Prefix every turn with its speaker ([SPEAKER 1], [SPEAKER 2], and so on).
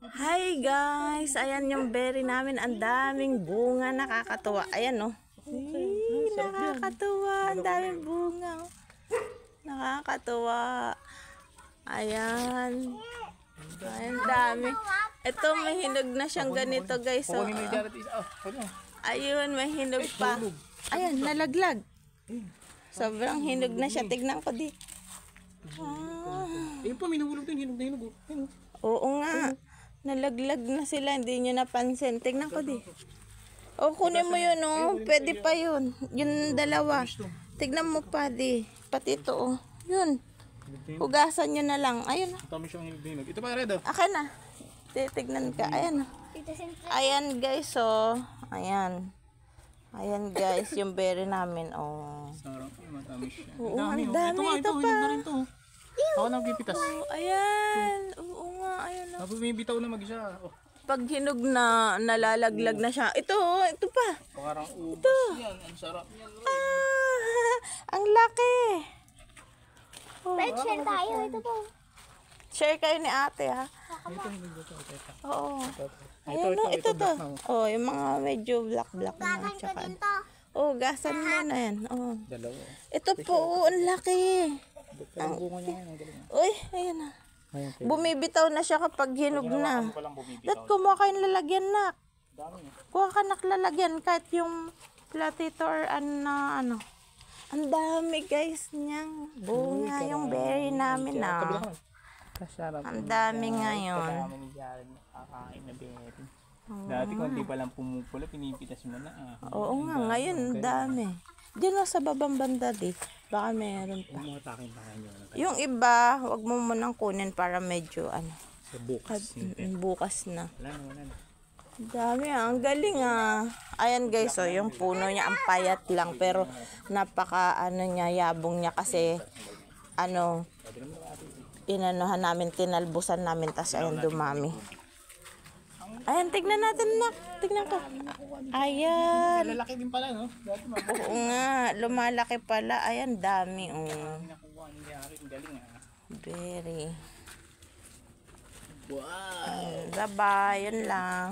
[SPEAKER 1] Hi guys! Ayan yung berry namin. Ang daming bunga. Nakakatuwa. Ayan oh. Nakakatuwa. Ang daming bunga. Nakakatuwa. Ayan. Ayan, dami. Ito, may hinog na siyang ganito guys. So, ayun, may hinog pa. Ayan, nalaglag. Sobrang hinog na siya. Tignan ko di.
[SPEAKER 2] Ayun po, minahulog din. Hinog na hinog.
[SPEAKER 1] Oo nga. Nalaglag na sila. Hindi nyo napansin. Tignan ko di. O, kunin mo yun oh. Pwede pa yun. Yung dalawa. Tignan mo pa di. Pati ito oh. Yun. Hugasan nyo na lang. Ayun.
[SPEAKER 2] Tama siyang hinog na hinog. Ito pa, Red oh.
[SPEAKER 1] Akin na. Titignan ka. Ayan. Ayan guys oh. Ayan. Ayan guys. Yung berry namin oh.
[SPEAKER 2] Sarap. Matamis siya.
[SPEAKER 1] Oo, ang dami. Ito pa.
[SPEAKER 2] Hinog na rin to. Ako na pipitas.
[SPEAKER 1] Oh, ayan. Oo nga. Ayan oh.
[SPEAKER 2] Tapos may bitaw na mag-isa. Oh.
[SPEAKER 1] Pag hinog na, nalalaglag na siya. Ito oh. Ito pa.
[SPEAKER 2] Parang ubas yan. Ang sarap yan.
[SPEAKER 1] Ang laki. Oh.
[SPEAKER 3] Let's share tayo. Ito po.
[SPEAKER 1] Share kayo ni ate ha.
[SPEAKER 2] Ito hinog na ito.
[SPEAKER 1] Oo. Ayan o, ito to. Oh, yung mga medyo black na. Tsaka. Oh, gasan mo na yan. Oh.
[SPEAKER 2] Dalawa.
[SPEAKER 1] Ito po, ang laki.
[SPEAKER 2] Ang bunga niya yan.
[SPEAKER 1] Uy, ayan na. Bumibitaw na siya kapag hinog na. Dahil kumuha kayong lalagyan na. Kuha ka naklalagyan kahit yung platito or ano. Ang dami guys niyang bunga yung berry namin na. Ang dami ngayon.
[SPEAKER 2] Kakain na berry. Dati kung di pa lang pumupula, pinipitas mo na.
[SPEAKER 1] Oo nga, ngayon ang dami. Diyan lang sa babang banda di. Baka meron pa.
[SPEAKER 2] Yung mga takin-takin nyo.
[SPEAKER 1] Yung iba, wag mo munang kunin para medyo
[SPEAKER 2] Sa bukas.
[SPEAKER 1] bukas na.
[SPEAKER 2] Wala na.
[SPEAKER 1] Ang dami ang galing Ayan guys, oh, yung puno niya ang payat lang pero napaka niya, yabong niya kasi inanuhan namin, tinalbusan namin tas ayun dumami. Ayan, tignan natin nak. Tignan ko. Ayan.
[SPEAKER 2] Lalaki din pala, no? Dati
[SPEAKER 1] Oo nga, lumalaki pala. Ayan, dami.
[SPEAKER 2] nakuha niya. Galing
[SPEAKER 1] Very.
[SPEAKER 2] Wow!
[SPEAKER 1] Bye-bye. Yun lang.